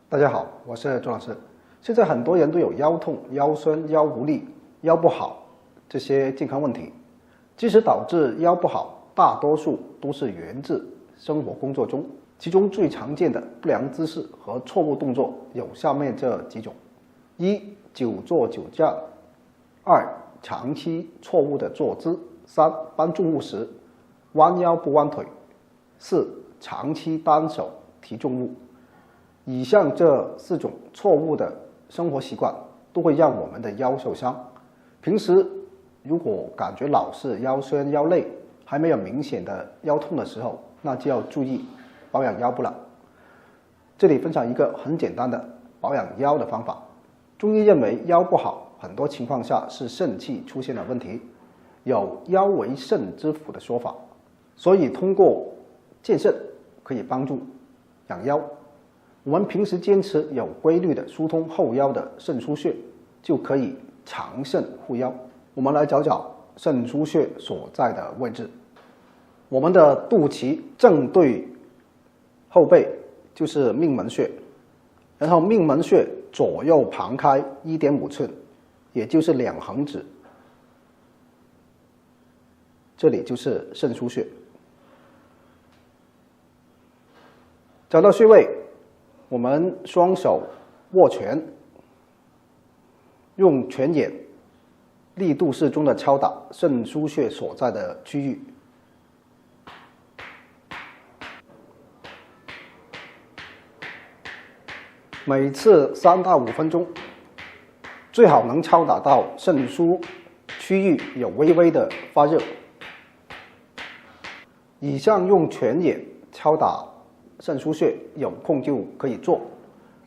大家好，我是周老师。现在很多人都有腰痛、腰酸、腰无力、腰不好这些健康问题。其实导致腰不好，大多数都是源自生活工作中，其中最常见的不良姿势和错误动作有下面这几种：一、久坐久站；二、长期错误的坐姿；三、搬重物时弯腰不弯腿；四、长期单手提重物。以上这4种错误的生活习惯都会让我们的腰受伤。平时如果感觉老是腰酸腰累，还没有明显的腰痛的时候，那就要注意保养腰部了。这里分享一个很简单的保养腰的方法。中医认为腰不好，很多情况下是肾气出现了问题，有腰为肾之府的说法，所以通过健肾可以帮助养腰。我们平时坚持有规律的疏通后腰的肾腧穴，就可以长肾护腰。我们来找找肾腧穴所在的位置。我们的肚脐正对后背就是命门穴，然后命门穴左右旁开 1.5 寸，也就是2横指，这里就是肾腧穴。找到穴位，我们双手握拳，用拳眼力度适中的敲打肾腧穴所在的区域。每次3到5分钟，最好能敲打到肾腧区域有微微的发热。以上用拳眼敲打肾腧穴，有空就可以做，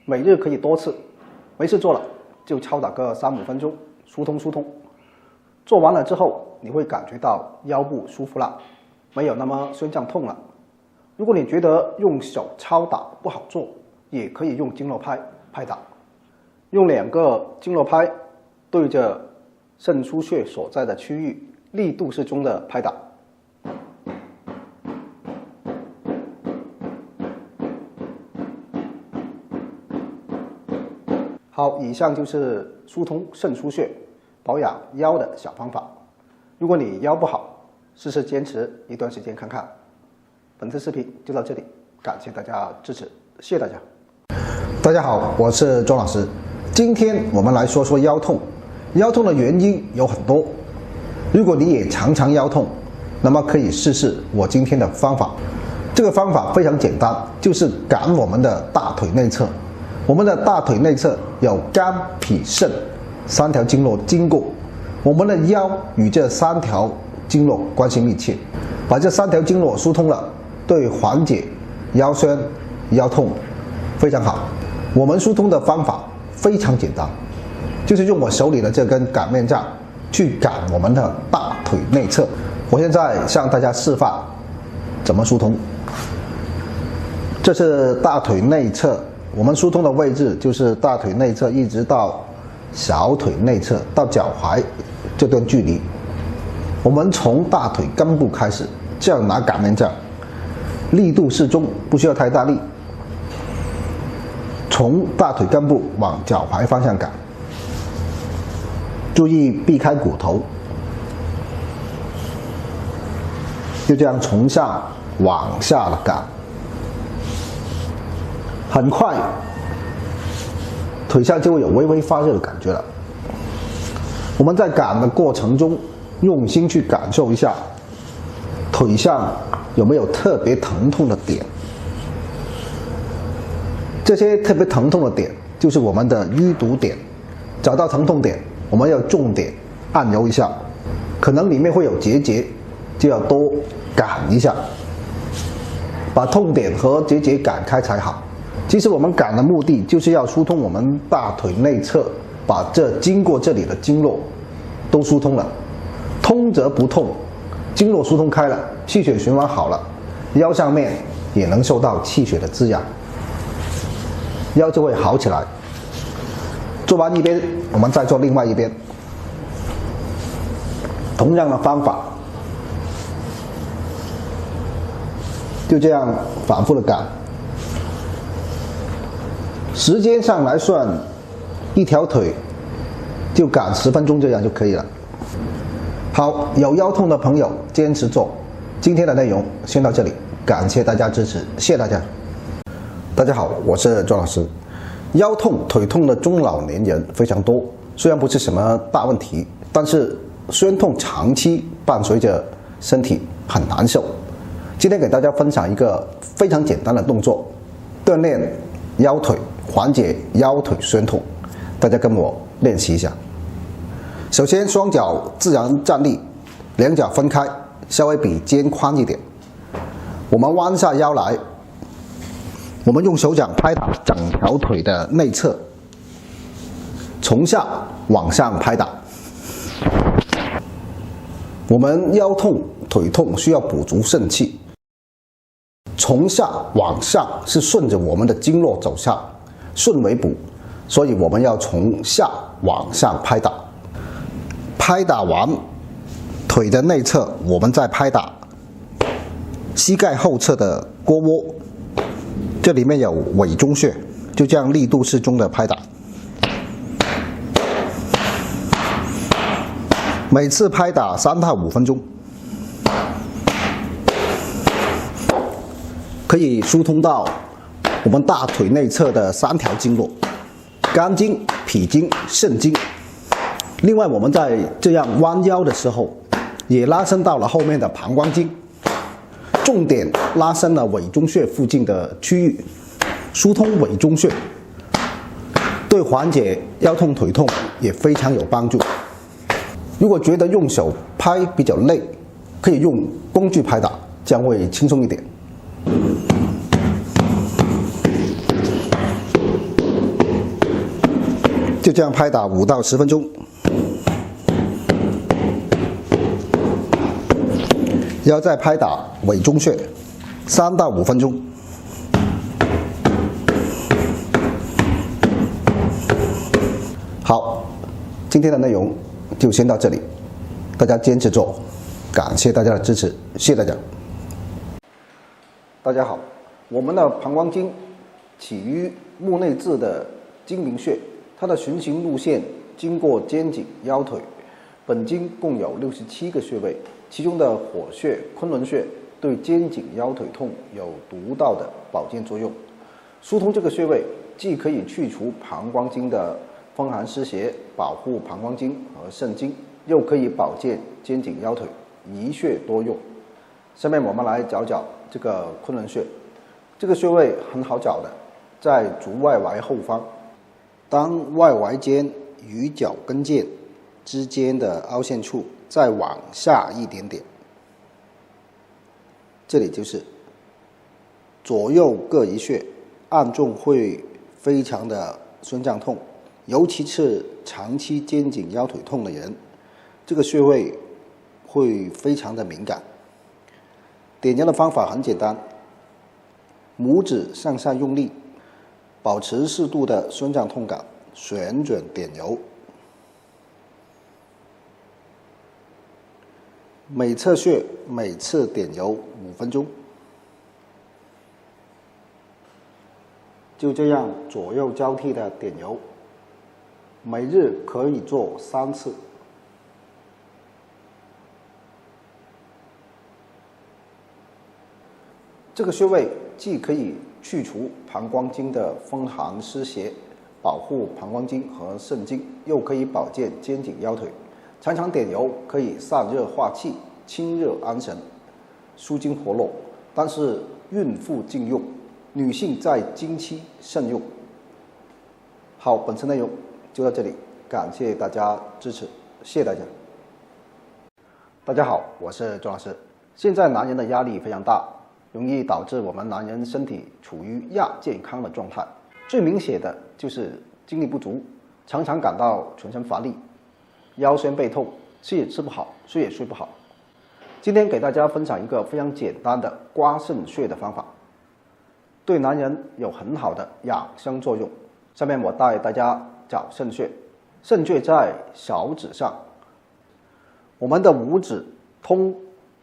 每日可以多次，没事做了就敲打个3、5分钟，疏通疏通。做完了之后，你会感觉到腰部舒服了，没有那么酸胀痛了。如果你觉得用手敲打不好做，也可以用经络拍拍打，用2个经络拍对着肾腧穴所在的区域，力度适中的拍打。好，以上就是疏通肾腧穴、保养腰的小方法。如果你腰不好，试试坚持一段时间看看。本次视频就到这里，感谢大家支持，谢谢大家。大家好，我是周老师。今天我们来说说腰痛。腰痛的原因有很多，如果你也常常腰痛，那么可以试试我今天的方法。这个方法非常简单，就是赶我们的大腿内侧。我们的大腿内侧有肝、脾、肾3条经络经过，我们的腰与这3条经络关系密切，把这3条经络疏通了，对缓解腰酸、腰痛非常好。我们疏通的方法非常简单，就是用我手里的这根擀面杖去擀我们的大腿内侧。我现在向大家示范怎么疏通。这是大腿内侧。我们疏通的位置就是大腿内侧一直到小腿内侧到脚踝这段距离。我们从大腿根部开始，这样拿擀面杖，力度适中，不需要太大力。从大腿根部往脚踝方向擀，注意避开骨头。就这样从上往下的擀。很快，腿上就会有微微发热的感觉了。我们在擀的过程中，用心去感受一下腿上有没有特别疼痛的点。这些特别疼痛的点就是我们的淤堵点。找到疼痛点，我们要重点按揉一下，可能里面会有结节，就要多擀一下，把痛点和结节擀开才好。其实我们擀的目的就是要疏通我们大腿内侧，把经过这里的经络都疏通了。通则不痛，经络疏通开了，气血循环好了，腰上面也能受到气血的滋养，腰就会好起来。做完一边，我们再做另外一边，同样的方法，就这样反复的擀。时间上来算，一条腿就赶10分钟这样就可以了。好，有腰痛的朋友坚持做。今天的内容先到这里，感谢大家支持，谢谢大家。大家好，我是周老师。腰痛、腿痛的中老年人非常多，虽然不是什么大问题，但是酸痛长期伴随着身体很难受。今天给大家分享一个非常简单的动作，锻炼腰腿，缓解腰腿酸痛。大家跟我练习一下。首先，双脚自然站立，两脚分开，稍微比肩宽一点。我们弯下腰来，我们用手掌拍打整条腿的内侧，从下往上拍打。我们腰痛、腿痛需要补足肾气，从下往上是顺着我们的经络走下，顺为补，所以我们要从下往上拍打。拍打完腿的内侧，我们再拍打膝盖后侧的腘窝，这里面有委中穴，就这样力度适中的拍打。每次拍打3到5分钟，可以疏通到我们大腿内侧的3条经络：肝经、脾经、肾经。另外，我们在这样弯腰的时候，也拉伸到了后面的膀胱经，重点拉伸了委中穴附近的区域，疏通委中穴，对缓解腰痛腿痛也非常有帮助。如果觉得用手拍比较累，可以用工具拍打，这样会轻松一点。就这样拍打5到10分钟。然后再拍打委中穴3到5分钟。好，今天的内容就先到这里，大家坚持做，感谢大家的支持，谢谢大家。大家好，我们的膀胱经起于目内眦的睛明穴，它的循行路线经过肩颈、腰腿。本经共有67个穴位，其中的火穴、昆仑穴对肩颈、腰腿痛有独到的保健作用。疏通这个穴位，既可以去除膀胱经的风寒湿邪，保护膀胱经和肾经，又可以保健肩颈、腰腿，一穴多用。下面我们来找找这个昆仑穴。这个穴位很好找的，在足外踝后方，当外踝尖与脚跟腱之间的凹陷处再往下一点点，这里就是左右各一穴，按中会非常的酸胀痛，尤其是长期肩颈腰腿痛的人，这个穴位会非常的敏感。点揉的方法很简单，拇指向下用力，保持适度的酸胀痛感，旋转点揉。每侧穴每次点揉5分钟，就这样左右交替的点揉，每日可以做3次。这个穴位既可以去除膀胱经的风寒湿邪，保护膀胱经和肾经，又可以保健肩颈腰腿。常常点揉可以散热化气、清热安神、舒筋活络，但是孕妇禁用，女性在经期慎用。好，本次内容就到这里，感谢大家支持，谢谢大家。大家好，我是周老师。现在男人的压力非常大，容易导致我们男人身体处于亚健康的状态，最明显的就是精力不足，常常感到全身乏力，腰酸背痛，吃也吃不好，睡也睡不好。今天给大家分享一个非常简单的刮肾穴的方法，对男人有很好的养生作用。下面我带大家找肾穴，肾穴在小指上，我们的五指通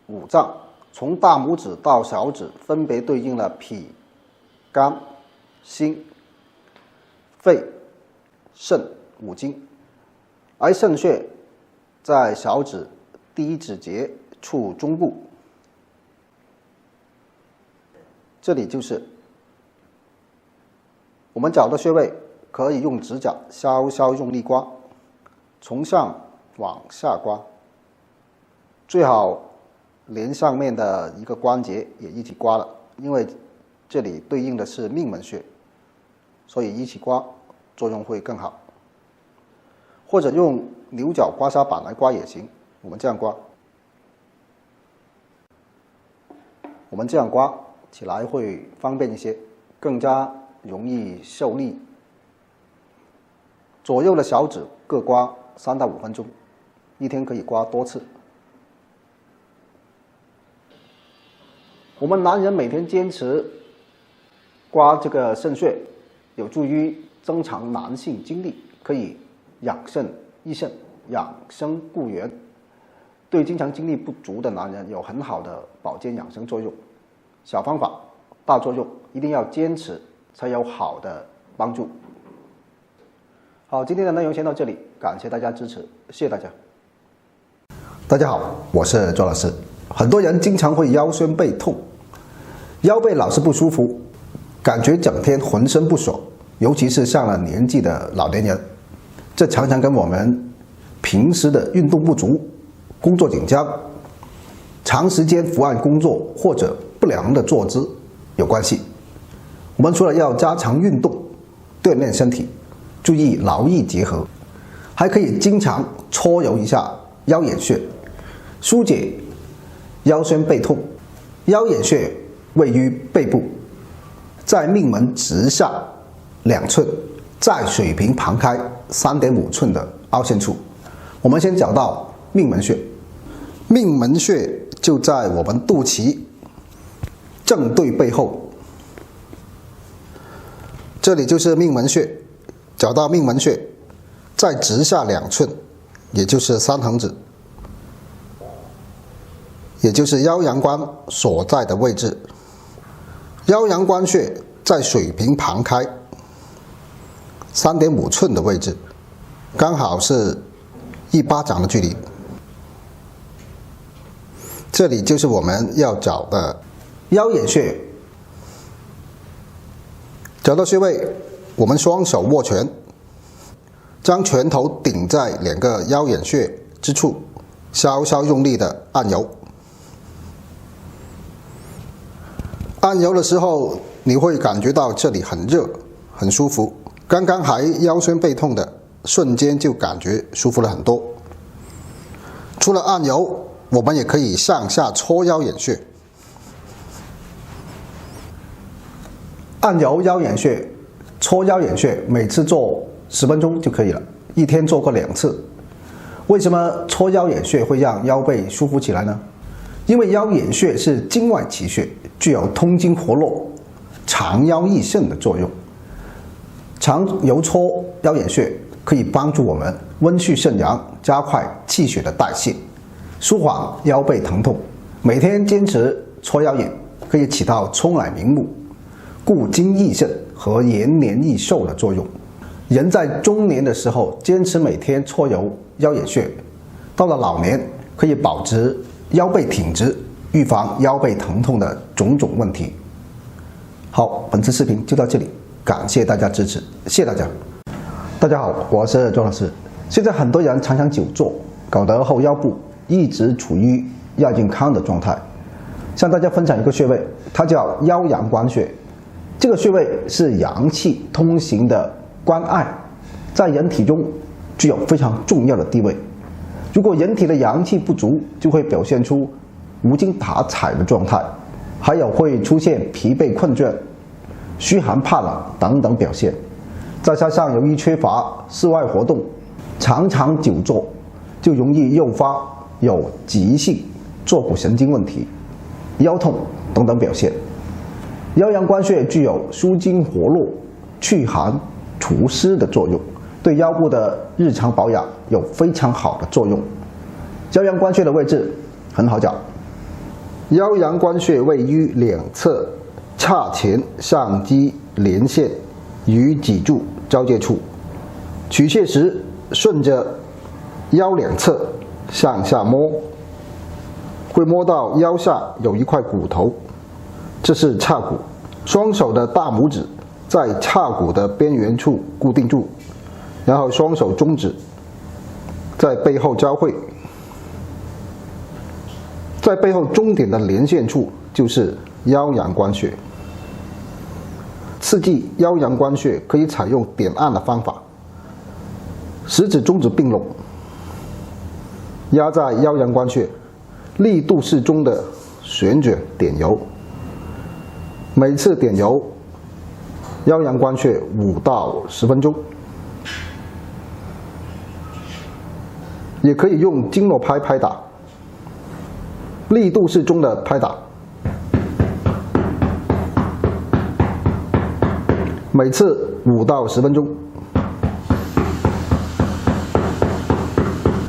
五脏，从大拇指到小指分别对应了脾、肝、心。肺、肾5经，而肾穴在小指第一指节处中部，这里就是我们脚的穴位，可以用指甲稍稍用力刮，从上往下刮，最好连上面的一个关节也一起刮了，因为这里对应的是命门穴，所以一起刮作用会更好。或者用牛角刮痧板来刮也行，我们这样刮，我们这样刮起来会方便一些，更加容易受力。左右的小指各刮3到5分钟，一天可以刮多次。我们男人每天坚持刮这个肾穴，有助于增强男性精力，可以养肾益肾，养生固元，对经常精力不足的男人有很好的保健养生作用。小方法大作用，一定要坚持才有好的帮助。好，今天的内容先到这里，感谢大家支持，谢谢大家。大家好，我是周老师。很多人经常会腰酸背痛，腰背老是不舒服，感觉整天浑身不爽，尤其是上了年纪的老年人，这常常跟我们平时的运动不足、工作紧张、长时间伏案工作或者不良的坐姿有关系。我们除了要加强运动、锻炼身体，注意劳逸结合，还可以经常搓揉一下腰眼穴，疏解腰酸背痛。腰眼穴位于背部，在命门直下2寸，在水平旁开3.5寸的凹陷处。我们先找到命门穴，命门穴就在我们肚脐正对背后，这里就是命门穴。找到命门穴，再直下2寸，也就是3横指，也就是腰阳关所在的位置。腰阳关穴在水平旁开3.5寸的位置，刚好是1巴掌的距离。这里就是我们要找的腰眼穴。找到穴位，我们双手握拳，将拳头顶在2个腰眼穴之处，稍稍用力的按揉。按揉的时候，你会感觉到这里很热，很舒服。刚刚还腰酸背痛的，瞬间就感觉舒服了很多。除了按揉，我们也可以上下搓腰眼穴。按揉腰眼穴、搓腰眼穴，每次做10分钟就可以了，一天做个2次。为什么搓腰眼穴会让腰背舒服起来呢？因为腰眼穴是经外奇穴，具有通经活络、长腰益肾的作用。常揉搓腰眼穴可以帮助我们温煦肾阳，加快气血的代谢，舒缓腰背疼痛。每天坚持搓腰眼，可以起到聪耳明目、固精益肾和延年益寿的作用。人在中年的时候坚持每天搓揉腰眼穴，到了老年可以保持腰背挺直，预防腰背疼痛的种种问题。好，本次视频就到这里，感谢大家支持，谢谢大家。大家好，我是周老师。现在很多人常常久坐，搞得后腰部一直处于亚健康的状态。向大家分享一个穴位，它叫腰阳关穴。这个穴位是阳气通行的关隘，在人体中具有非常重要的地位。如果人体的阳气不足，就会表现出无精打采的状态，还有会出现疲惫困倦、虚寒怕冷等等表现。再加上由于缺乏室外活动，常常久坐，就容易诱发有急性坐骨神经问题、腰痛等等表现。腰阳关穴具有舒筋活络、祛寒除湿的作用，对腰部的日常保养有非常好的作用。腰阳关穴的位置很好找，腰阳关穴位于2侧髂前上肌连线与脊柱交界处。取穴时顺着腰两侧向下摸，会摸到腰下有一块骨头，这是髂骨。双手的大拇指在髂骨的边缘处固定住，然后双手中指在背后交汇，在背后中点的连线处就是腰阳关穴。刺激腰阳关穴可以采用点按的方法，食指中指并拢，压在腰阳关穴，力度适中的旋卷点揉，每次点揉腰阳关穴5到10分钟。也可以用经络拍拍打，力度适中的拍打，每次5到10分钟。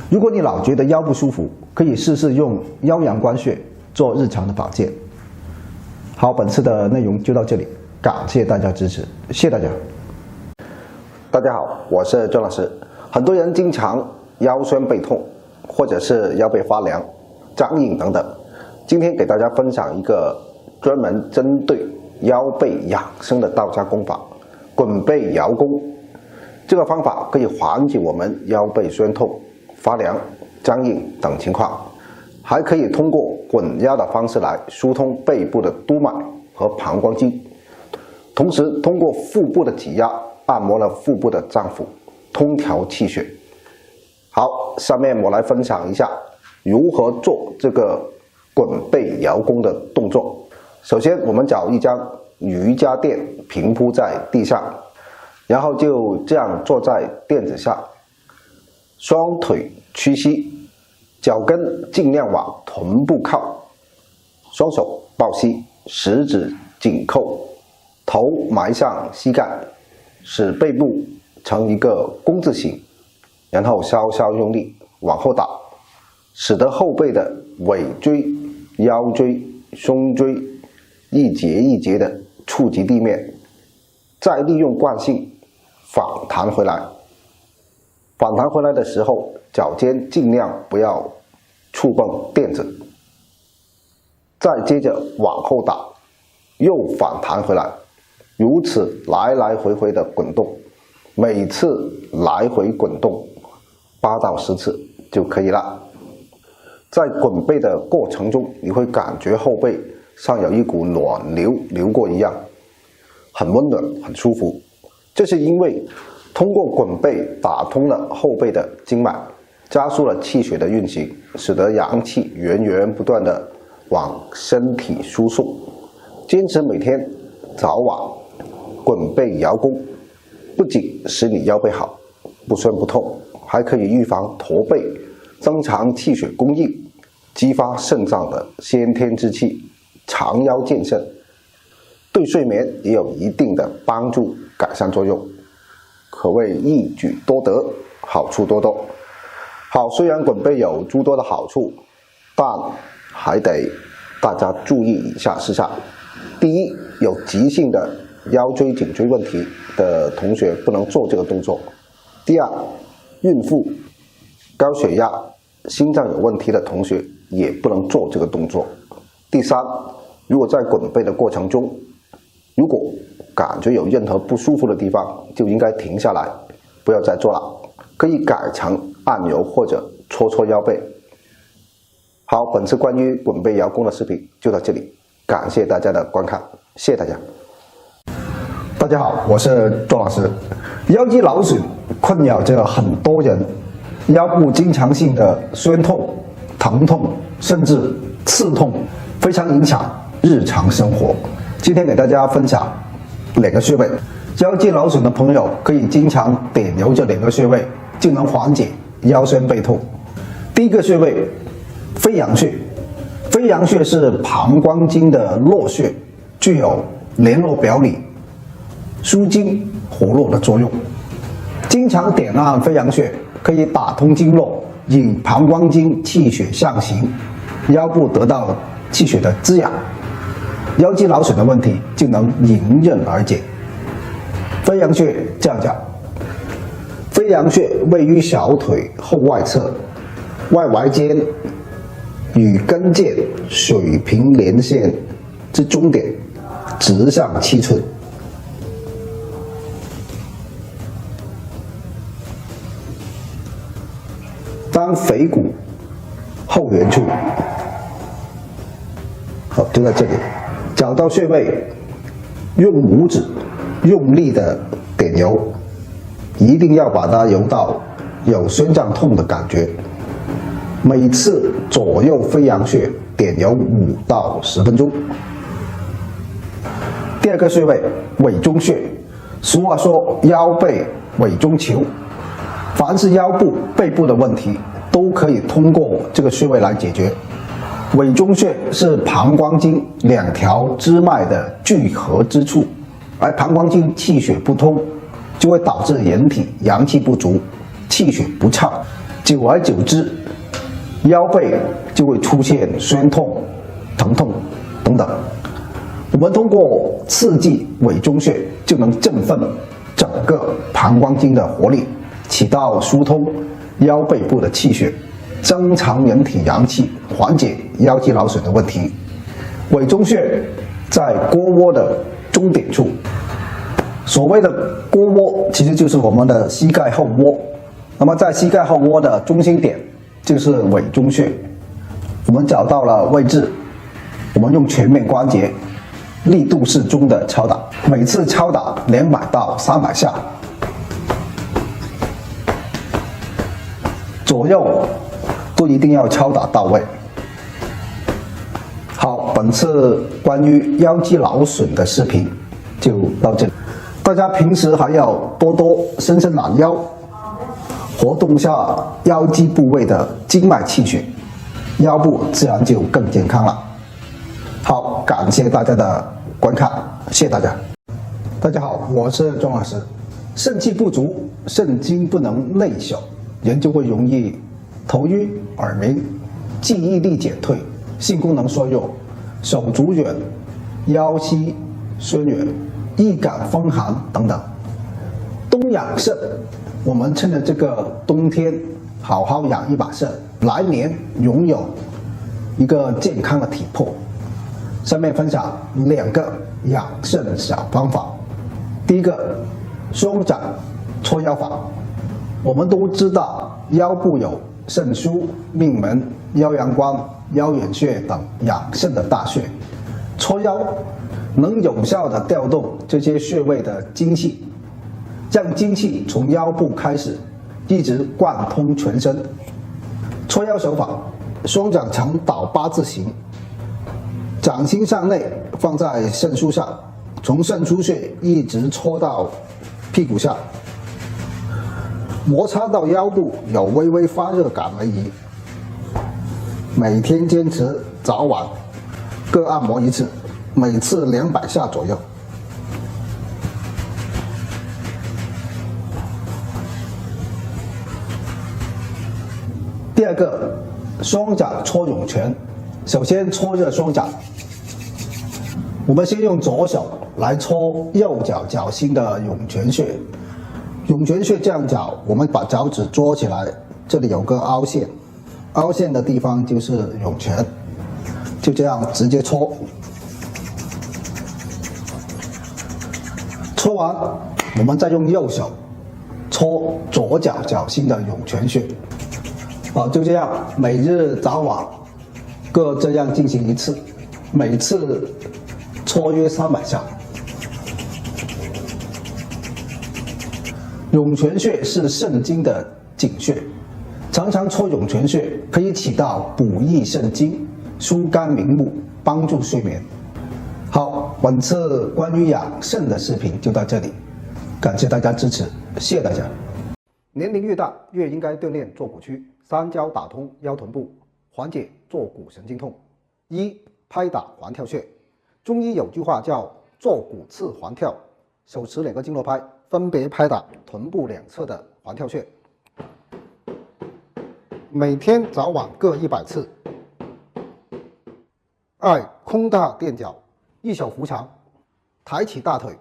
如果你老觉得腰不舒服，可以试试用腰阳关穴做日常的保健。好，本次的内容就到这里，感谢大家支持，谢谢大家。大家好，我是周老师。很多人经常腰酸背痛，或者是腰背发凉、僵硬等等。今天给大家分享一个专门针对腰背养生的道家功法——滚背摇功。这个方法可以缓解我们腰背酸痛、发凉、僵硬等情况，还可以通过滚压的方式来疏通背部的督脉和膀胱经，同时通过腹部的挤压按摩了腹部的脏腑，通调气血。好，下面我来分享一下如何做这个滚背摇功的动作。首先，我们找一张瑜伽垫平铺在地上，然后就这样坐在垫子上，双腿屈膝，脚跟尽量往臀部靠，双手抱膝，食指紧扣，头埋向膝盖，使背部成一个弓字形，然后稍稍用力往后倒，使得后背的尾椎、腰椎、胸椎一节一节的触及地面，再利用惯性反弹回来。反弹回来的时候，脚尖尽量不要触碰垫子，再接着往后打，又反弹回来，如此来来回回的滚动，每次来回滚动8到10次就可以了。在滚背的过程中，你会感觉后背像有一股暖流流过一样，很温暖，很舒服。这是因为通过滚背打通了后背的经脉，加速了气血的运行，使得阳气源源不断的往身体输送。坚持每天早晚滚背摇功，不仅使你腰背好，不酸不痛，还可以预防驼背，增强气血供应，激发肾脏的先天之气，长腰健肾，对睡眠也有一定的帮助改善作用，可谓一举多得，好处多多。好，虽然滚背有诸多的好处，但还得大家注意以下事项。第一，有急性的腰椎颈椎问题的同学不能做这个动作。第二，孕妇、高血压、心脏有问题的同学也不能做这个动作。第三，如果在滚背的过程中，如果感觉有任何不舒服的地方，就应该停下来，不要再做了，可以改成按揉或者搓搓腰背。好，本次关于滚背摇功的视频就到这里，感谢大家的观看，谢谢大家。大家好，我是周老师。腰肌劳损困扰着很多人，腰部经常性的酸痛、疼痛，甚至刺痛，非常影响日常生活。今天给大家分享2个穴位，腰肌劳损的朋友可以经常点揉这2个穴位，就能缓解腰酸背痛。第一个穴位，飞阳穴。飞阳穴是膀胱经的络穴，具有联络表里、舒筋活络的作用。经常点按飞阳穴，可以打通经络，引膀胱经气血向行，腰部得到气血的滋养，腰肌劳损的问题就能迎刃而解。飞飞阳穴这样讲，飞阳穴位于小腿后外侧，外踝尖与跟腱水平连线之中点，直向7寸。当腓骨后缘处，好，就在这里，找到穴位，用拇指用力的点揉，一定要把它揉到有宣胀痛的感觉。每次左右飞阳穴点揉5到10分钟。第二个穴位委中穴，俗话说腰背委中求，凡是腰部、背部的问题，都可以通过这个穴位来解决。委中穴是膀胱经2条支脉的聚合之处，而膀胱经气血不通，就会导致人体阳气不足，气血不畅，久而久之，腰背就会出现酸痛、疼痛等等。我们通过刺激委中穴，就能振奋整个膀胱经的活力，起到疏通腰背部的气血，增强人体阳气，缓解腰肌劳损的问题。委中穴在腘窝的中点处，所谓的腘窝其实就是我们的膝盖后窝。那么在膝盖后窝的中心点就是委中穴。我们找到了位置，我们用全面关节力度适中的敲打，每次敲打200到300下，左右都一定要敲打到位。好，本次关于腰肌劳损的视频就到这里。大家平时还要多多伸伸懒腰，活动下腰肌部位的经脉气血，腰部自然就更健康了。好，感谢大家的观看，谢谢大家。大家好，我是钟老师。肾气不足，肾精不能内守，人就会容易头晕、耳鸣、记忆力减退、性功能衰弱、手足软、腰膝酸软、易感风寒等等。冬养肾，我们趁着这个冬天好好养一把肾，来年拥有一个健康的体魄。下面分享2个养肾小方法。第一个，双掌搓腰法。我们都知道腰部有肾腧、命门、腰阳关、腰眼穴等养肾的大穴，搓腰能有效地调动这些穴位的精气，让精气从腰部开始，一直贯通全身。搓腰手法，双掌呈倒八字形，掌心向内放在肾腧上，从肾腧穴一直搓到屁股下，摩擦到腰部有微微发热感而已。每天坚持早晚各按摩1次，每次200下左右。第二个，双掌搓涌泉。首先搓热双掌，我们先用左手来搓右脚脚心的涌泉穴。涌泉穴这样脚，我们把脚趾捉起来，这里有个凹陷，凹陷的地方就是涌泉，就这样直接搓。搓完，我们再用右手搓左脚脚心的涌泉穴。好，就这样，每日早晚各这样进行1次，每次搓约300下。涌泉穴是肾经的井穴，常常搓涌泉穴可以起到补益肾精、疏肝明目、帮助睡眠。好，本次关于养肾的视频就到这里，感谢大家支持，谢谢大家。年龄越大，越应该锻炼坐骨区，三焦打通腰臀部，缓解坐骨神经痛。1. 拍打环跳穴。中医有句话叫坐骨刺环跳，手持2个经络拍，分别拍打臀部2侧的环跳穴，每天早晚各100次。2. 空大垫脚，一手扶墙，抬起大腿，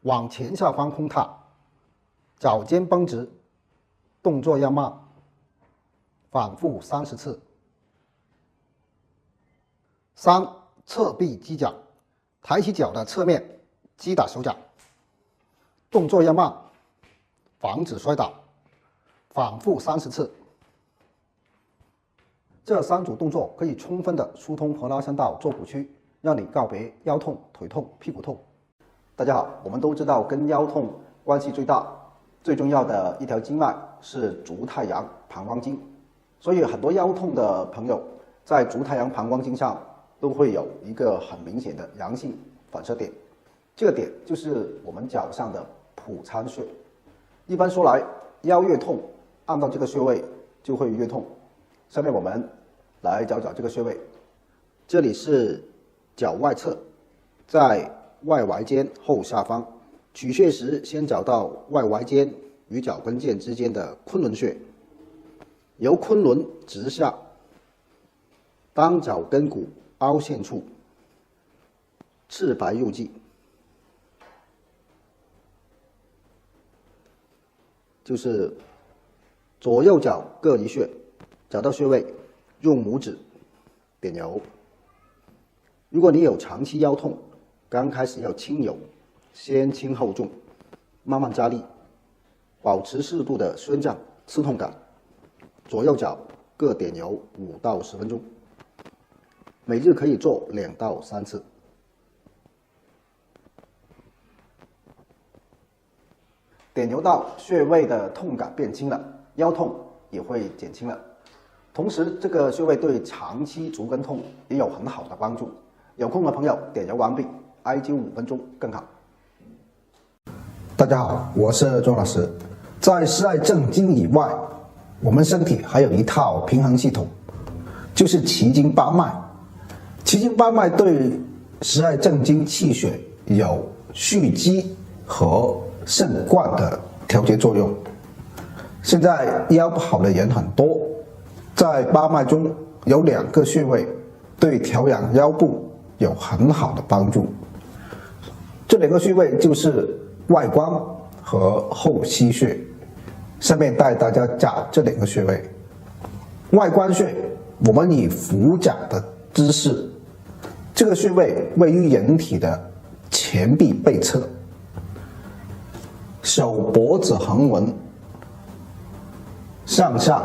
往前下方空踏，脚尖绷直，动作要慢，反复30次。3. 侧臂击脚，抬起脚的侧面击打手脚，动作要慢，防止摔倒，反复30次。这3组动作可以充分的疏通和拉伸到坐骨区，让你告别腰痛、腿痛、屁股痛。大家好，我们都知道跟腰痛关系最大、最重要的一条经脉是足太阳膀胱经，所以很多腰痛的朋友在足太阳膀胱经上都会有一个很明显的阳性反射点，这个点就是我们脚上的普参穴。一般说来，腰越痛，按到这个穴位就会越痛。下面我们来找找这个穴位，这里是脚外侧，在外踝尖后下方。取穴时，先找到外踝尖与脚跟腱之间的昆仑穴，由昆仑直下，当脚跟骨凹陷处，赤白右际，就是左右脚各一穴。找到穴位，用拇指点揉。如果你有长期腰痛，刚开始要轻揉，先轻后重，慢慢加力，保持适度的宣胀刺痛感。左右脚各点揉5到10分钟，每日可以做2到3次。点揉到穴位的痛感变轻了，腰痛也会减轻了。同时，这个穴位对长期足跟痛也有很好的帮助。有空的朋友点揉完毕，艾灸5分钟更好。大家好，我是庄老师。在十二正经以外，我们身体还有一套平衡系统，就是奇经八脉。奇经八脉对十二正经气血有蓄积和肾灌的调节作用。现在腰不好的人很多，在八脉中有2个穴位对调养腰部有很好的帮助。这2个穴位就是外关和后溪穴。下面带大家找这2个穴位。外关穴，我们以俯脚的姿势，这个穴位位于人体的前臂背侧，手脖子横纹，向下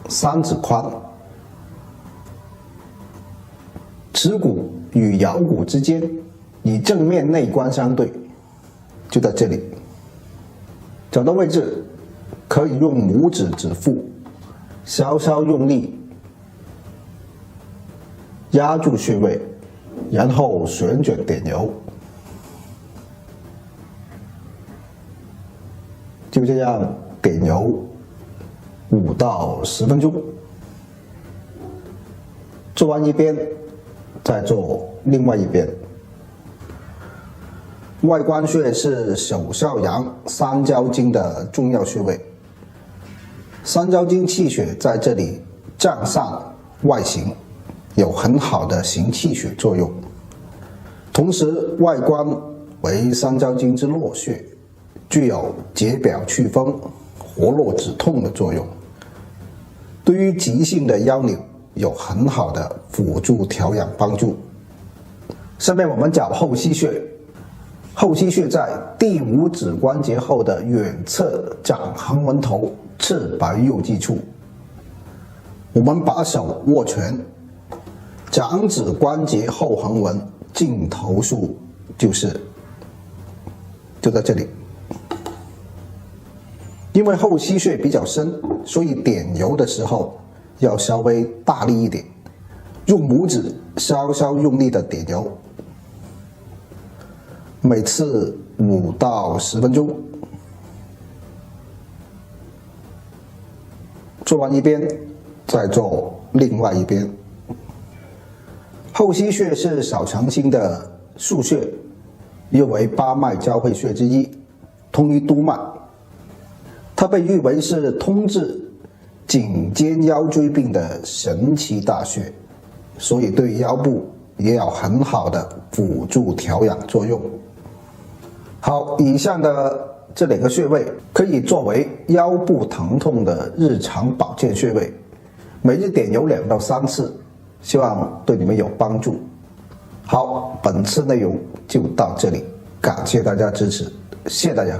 3指宽，耻骨与桡骨之间与正面内关相对，就在这里。找到位置，可以用拇指指腹稍稍用力压住穴位，然后旋转点揉，就这样点揉5到10分钟。做完一边，再做另外一边。外关穴是手少阳三焦经的重要穴位，三焦经气血在这里胀上外行，有很好的行气血作用。同时，外关为三焦经之络穴，具有解表祛风、活络止痛的作用，对于急性的腰扭有很好的辅助调养帮助。下面我们找后溪穴。后溪穴在第5指关节后的远侧掌横纹头赤白右际处。我们把手握拳，掌指关节后横纹尽头处就在这里。因为后溪穴比较深，所以点揉的时候要稍微大力一点，用拇指稍稍用力的点揉，每次5到10分钟。做完一边，再做另外一边。后溪穴是小肠经的腧穴，又为八脉交汇穴之一，通于督脉。它被誉为是通治颈肩腰椎病的神奇大穴，所以对腰部也有很好的辅助调养作用。好，以上的这2个穴位可以作为腰部疼痛的日常保健穴位，每日点油2到3次，希望对你们有帮助。好，本次内容就到这里，感谢大家支持，谢谢大家。